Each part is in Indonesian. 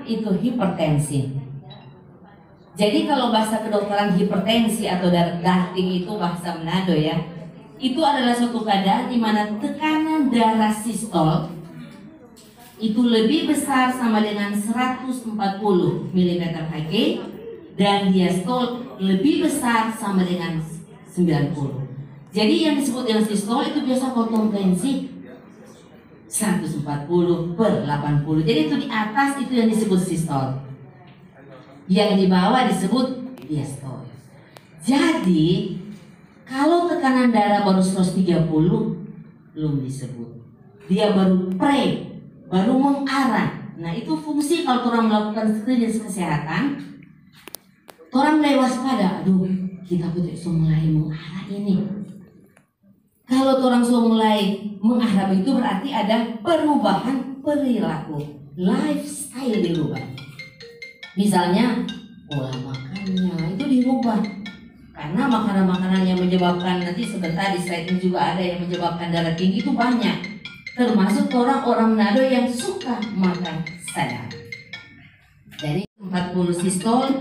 itu hipertensi. Jadi kalau bahasa kedokteran hipertensi atau darah tinggi itu bahasa Manado ya, itu adalah suatu keadaan di mana tekanan darah sistol itu lebih besar sama dengan 140 mm/Hg dan diastol lebih besar sama dengan 90. Jadi yang disebut dengan sistol itu biasa kalau tensi 140/80. Jadi itu di atas itu yang disebut sistol. Yang di bawah disebut diastol. Jadi kalau tekanan darah baru 130 belum disebut. Dia baru baru mengarah. Nah itu fungsi kalau orang melakukan klinis kesehatan, orang mulai waspada. Aduh, kita betul mulai mengarah ini. Kalau orang sudah mulai mengarah itu berarti ada perubahan perilaku, lifestyle dirubah. Misalnya pola makannya itu dirubah karena makanan-makanan yang menyebabkan, nanti sebentar di slide ini juga ada yang menyebabkan darah tinggi itu banyak, termasuk orang-orang Manado yang suka makan sadap. Dari 40 sistol,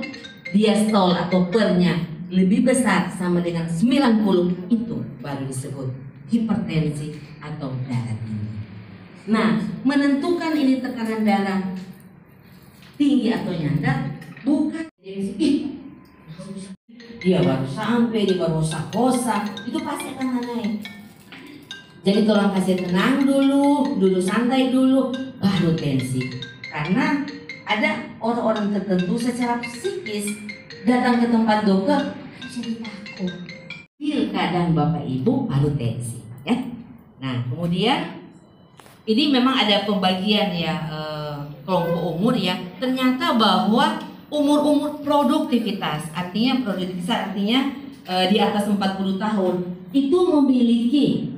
diastol atau pernya lebih besar sama dengan 90 itu baru disebut hipertensi atau darah tinggi. Nah, menentukan ini tekanan darah tinggi atau nyanda bukan dia baru sampai, dia baru hosak-hosak, itu pasti akan naik. Jadi tolong kasih tenang dulu santai dulu, baru tensi. Karena ada orang-orang tertentu secara psikis datang ke tempat dokter jadi takut. Feel keadaan bapak ibu baru tensi, ya. Nah kemudian ini memang ada pembagian ya kelompok umur ya. Ternyata bahwa umur-umur produktivitas, artinya di atas 40 tahun itu memiliki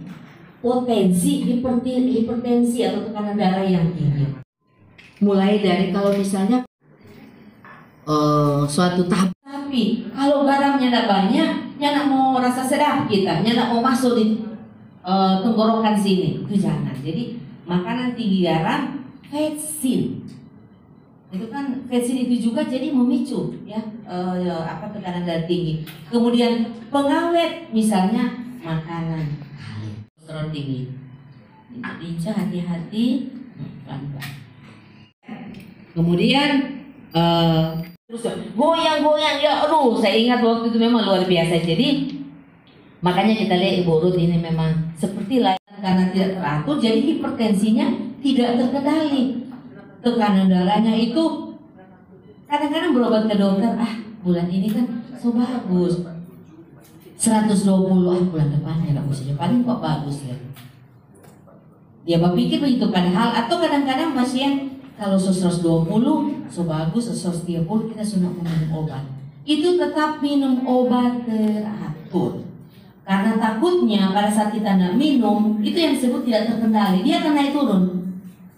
potensi hipertensi atau tekanan darah yang tinggi. Mulai dari kalau misalnya suatu tahap, tapi kalau garamnya tidak banyak, nyak mau rasa sedap kita, nyak mau masuk di tenggorokan sini, itu jangan. Jadi makanan tinggi garam, vetsin, itu kan vetsin itu juga jadi memicu ya tekanan darah tinggi. Kemudian pengawet misalnya makanan kolesterol tinggi, diinca hati-hati, pelan-pelan. Kemudian terus goyang-goyang ya, aduh saya ingat waktu itu memang luar biasa. Jadi makanya kita lihat Ibu Ruth ini memang seperti lain karena tidak teratur, jadi hipertensinya tidak terkendali. Tekanan darahnya itu kadang-kadang berobat ke dokter, bulan ini kan so bagus 120, bulan depannya nggak bisa paling kok bagus ya. Dia berpikir begitu, padahal atau kadang-kadang pasien kalau 120 so bagus, 130 kita sudah minum obat. Itu tetap minum obat teratur. Karena takutnya pada saat kita tidak minum, itu yang disebut tidak terkendali, dia akan naik turun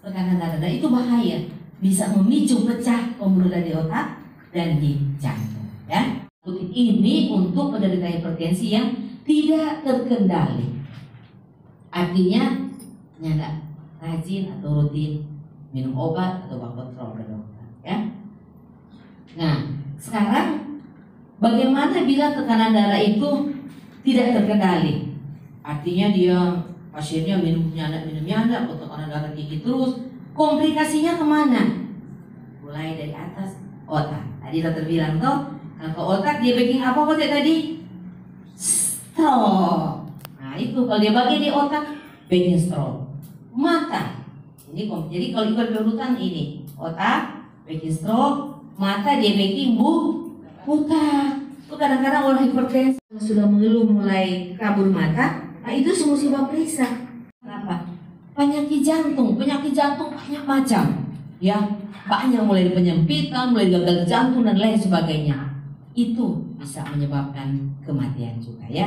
tekanan darah, dan itu bahaya, bisa memicu pecah pembuluh darah di otak dan di jantung. Ya, ini untuk penderita hipertensi yang tidak terkendali. Artinya, nyanda rajin atau rutin minum obat atau kontrol ke dokter. Ya. Nah, sekarang bagaimana bila tekanan darah itu tidak terkendali? Artinya dia pasiennya minum nyanda, tekanan darah tinggi terus, komplikasinya kemana? Mulai dari atas otak. Tadi dokter bilang toh, kalau ke otak dia bikin apa tadi? Stroke. Nah itu kalau dia bagi di otak, bikin stroke. Mata. Jadi kalau ikut berurutan ini, otak, bikin stroke, mata dia bikin buta. Itu kadang-kadang orang hipertensi sudah mengeluh mulai kabur mata. Nah itu semua sebab periksa. Kenapa? Penyakit jantung banyak macam, ya banyak, mulai penyempitan, mulai gagal jantung dan lain sebagainya. Itu bisa menyebabkan kematian juga ya.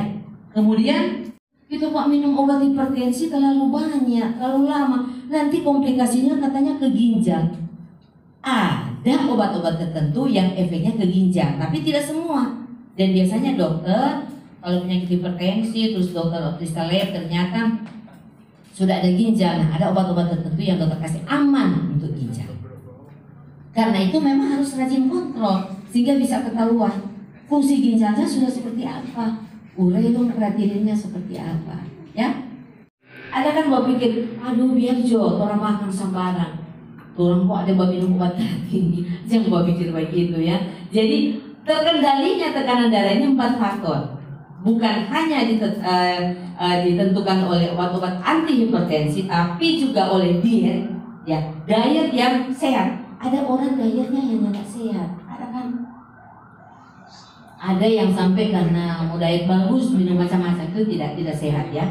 Kemudian kita Pak minum obat hipertensi terlalu banyak, terlalu lama, nanti komplikasinya katanya ke ginjal. Ada obat-obat tertentu yang efeknya ke ginjal, tapi tidak semua. Dan biasanya dokter kalau penyakit hipertensi, terus dokter periksa lab ternyata sudah ada ginjal. Nah, ada obat-obat tertentu yang dokter kasih aman untuk ginjal. Karena itu memang harus rajin kontrol sehingga bisa ketahuan fungsi ginjalnya sudah seperti apa, ureum kreatininnya seperti apa, ya. Ada kan bawa pikir, aduh biar jo orang makan sembarang, orang kok ada bawa minum obat darah tinggi, jangan bawa pikir begitu ya. Jadi terkendalinya tekanan darah ini 4 faktor, bukan hanya ditentukan oleh obat-obat anti hipertensi, tapi juga oleh diet, ya, diet yang sehat. Ada orang dietnya yang tidak sehat, ada kan? Ada yang sampai karena mau diet bagus minum macam-macam, itu tidak sehat ya.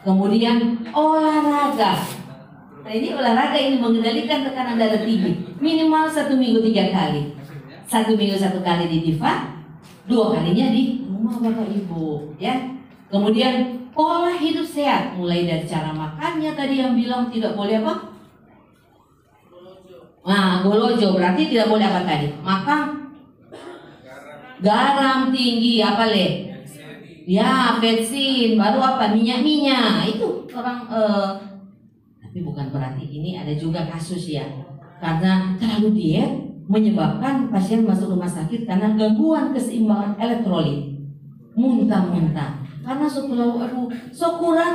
Kemudian olahraga. Nah ini olahraga ini mengendalikan tekanan darah tinggi. Minimal 1 minggu 3 kali. 1 minggu 1 kali di Diva, 2 kalinya di rumah Bapak Ibu ya. Kemudian pola hidup sehat, mulai dari cara makannya tadi yang bilang tidak boleh apa? Nah, golojo berarti tidak boleh apa tadi? Makan garam tinggi, apa le? Ya, bensin, baru apa? Minyak-minyak. Itu orang tapi bukan berarti ini ada juga kasus ya. Karena terlalu diet menyebabkan pasien masuk rumah sakit karena gangguan keseimbangan elektrolit. Muntah-muntah. Karena kurang,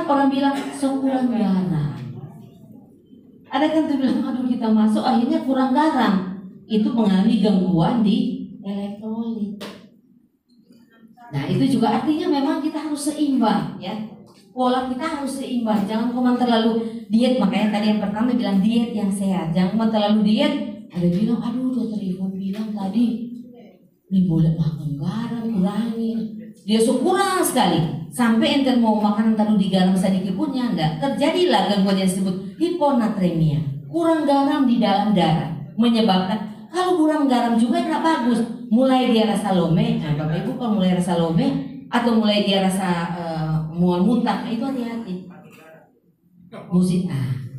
orang bilang kurang garam. Ada kan tuh bilang, aduh kita masuk akhirnya kurang garam. Itu mengalami gangguan di elektrolit. Nah itu juga artinya memang kita harus seimbang ya. Pola kita harus seimbang. Jangan cuma terlalu diet. Makanya tadi yang pertama bilang diet yang sehat. Jangan cuma terlalu diet. Ada bilang, aduh dokter Ibu bilang tadi ini boleh makan garam, kurangin. Dia kurang sekali. Sampai enter mau makanan taruh di garam sedikit pun ya enggak. Terjadilah gangguan yang disebut hiponatremia. Kurang garam di dalam darah. Menyebabkan kalau kurang garam juga enggak bagus. Mulai dia rasa lome. Nah Bapak Ibu kalau mulai rasa lome atau mulai dia rasa mual muntah, itu hati-hati.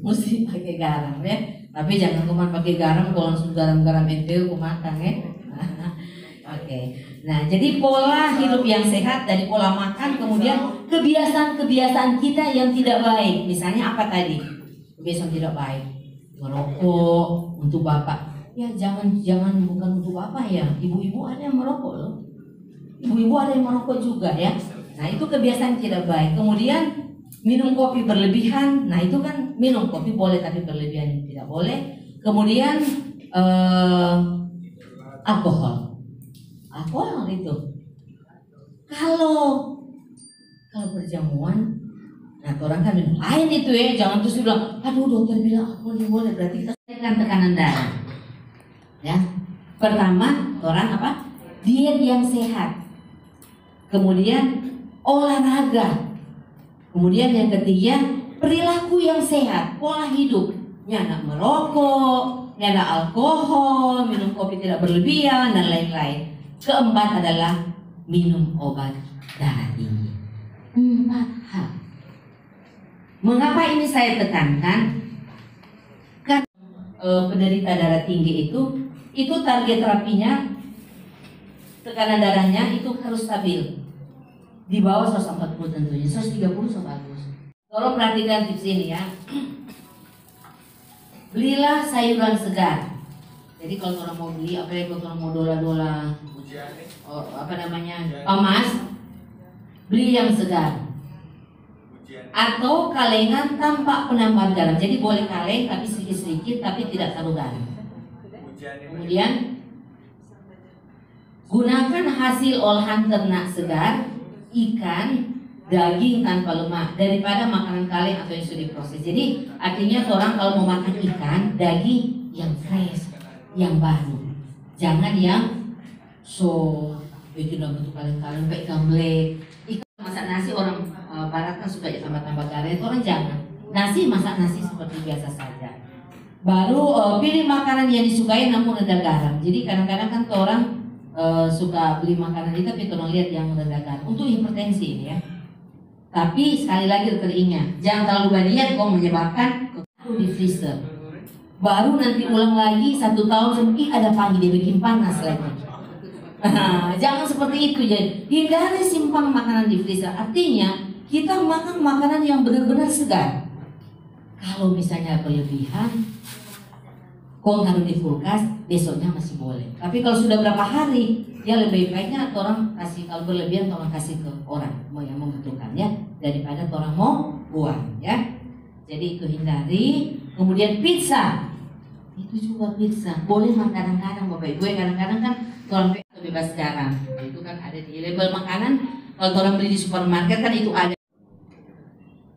Mesti pakai garam ya. Tapi jangan cuma pakai garam kalau langsung garam-garam itu makan ya. Oke. Nah, jadi pola hidup yang sehat dari pola makan, kemudian kebiasaan-kebiasaan kita yang tidak baik. Misalnya apa tadi? Kebiasaan tidak baik. Merokok untuk Bapak. Ya jangan bukan untuk Bapak ya. Ibu-ibu ada yang merokok loh. Ibu-ibu ada yang merokok juga ya. Nah, itu kebiasaan tidak baik. Kemudian minum kopi berlebihan. Nah, itu kan minum kopi boleh tapi berlebihan tidak boleh. Kemudian alkohol itu kalau perjamuan, nah orang kan minum lain itu ya, jangan terus bilang aduh dokter bilang boleh berarti kita naikkan tekanan darah ya. Pertama orang apa? Diet yang sehat, kemudian olahraga, kemudian yang ketiga perilaku yang sehat, pola hidup, nggak merokok, nggak ada alkohol, minum kopi tidak berlebihan dan lain-lain. Keempat adalah minum obat darah tinggi. 4 hal. Mengapa ini saya tekankan? Kan penderita darah tinggi itu target terapinya tekanan darahnya itu harus stabil di bawah 140 tentunya, 130 so bagus. Tolong perhatikan tips ini ya. Belilah sayuran segar. Jadi kalau orang mau beli, apalagi kalau orang mau dola-dola, emas, beli yang segar. Atau kalengan tanpa penambahan garam. Jadi boleh kaleng tapi sedikit-sedikit tapi tidak terlalu garam. Kemudian gunakan hasil olahan ternak segar, ikan, daging tanpa lemak daripada makanan kaleng atau yang sudah diproses. Jadi artinya orang kalau mau makan ikan, daging yang fresh, yang baru, jangan yang itu dalam bentuk kaleng-kaleng kayak gamblek. Ikan masak nasi orang barat kan suka tambah-tambah garam, itu orang jangan. Masak nasi seperti biasa saja. Baru pilih makanan yang disukai namun rendah garam. Jadi kadang-kadang kan orang suka beli makanan itu tapi tolong lihat yang rendah garam untuk hipertensi ini ya. Tapi sekali lagi teringat, jangan terlalu banyak kok menyebabkan di freezer. Baru nanti ulang lagi 1 tahun sampai ada pagi dia bikin panas lagi. Jangan seperti itu ya. Hindari simpan makanan di freezer. Artinya kita makan makanan yang benar-benar segar. Kalau misalnya berlebihan, kok taruh di kulkas, besoknya masih boleh. Tapi kalau sudah berapa hari, ya lebih baiknya orang kasih, kalau berlebihan orang kasih ke orang mau yang membutuhkannya daripada orang mau buang ya. Jadi itu hindari. Kemudian pizza, itu juga pizza boleh mah kadang-kadang Bapak Ibu, kadang-kadang kan orang bebas garam, itu kan ada di label makanan. Kalau orang beli di supermarket kan itu ada,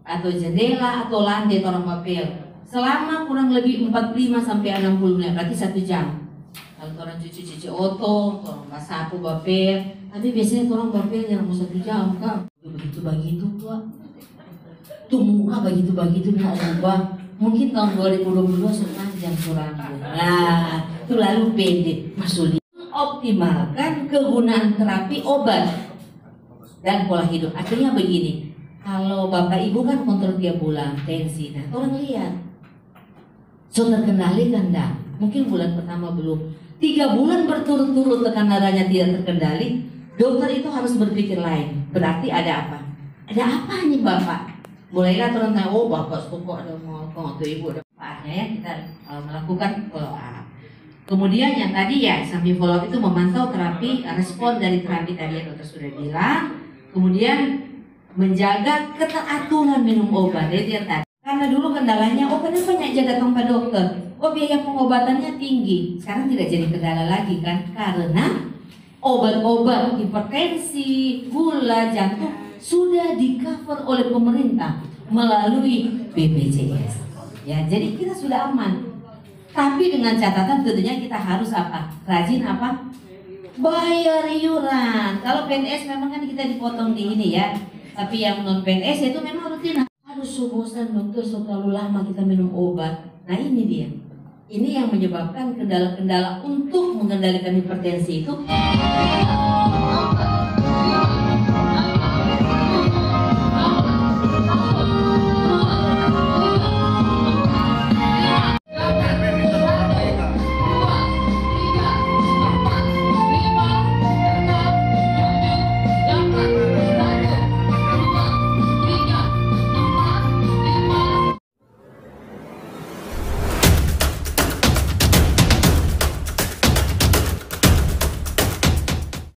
atau jendela atau lantai orang papel selama kurang lebih 45 sampai 60 menit, berarti 1 jam. Kalau orang cuci oto, orang sapu bapel, tapi biasanya orang bapel yang mau 1 jam kan. Begitu kok. Tuh muka begitu nggak ubah. Mungkin tahun 2022 sepanjang kurang. Nah, itu lalu pendek. Maksudnya optimalkan kegunaan terapi obat dan pola hidup. Akhirnya begini, kalau Bapak Ibu kan kontrol tiap bulan tensi, nah orang lihat sudah terkendali kan enggak? Mungkin bulan pertama belum, 3 bulan berturut-turut tekanan darahnya tidak terkendali, dokter itu harus berpikir lain. Berarti ada apa? Ada apa nih Bapak? Mulailah orang tahu, oh Bapak kok ada mau atau Ibu ada apa-apanya ya, kita melakukan follow up. Kemudian yang tadi ya sambil follow up itu memantau terapi, respon dari terapi tadi yang dokter sudah bilang. Kemudian menjaga keteraturan minum obat, itu yang tadi. Karena dulu kendalanya, oh kenapa banyak datang ke dokter? Oh biaya pengobatannya tinggi. Sekarang tidak jadi kendala lagi kan? Karena obat-obat hipertensi, gula, jantung sudah di cover oleh pemerintah melalui BPJS. Ya, jadi kita sudah aman. Tapi dengan catatan tentunya kita harus apa? Rajin apa? Bayar iuran. Kalau PNS memang kan kita dipotong di ini ya. Tapi yang non PNS itu memang rutin. Aduh bosan dokter, terlalu lama kita minum obat. Nah ini dia. Ini yang menyebabkan kendala-kendala untuk mengendalikan hipertensi itu.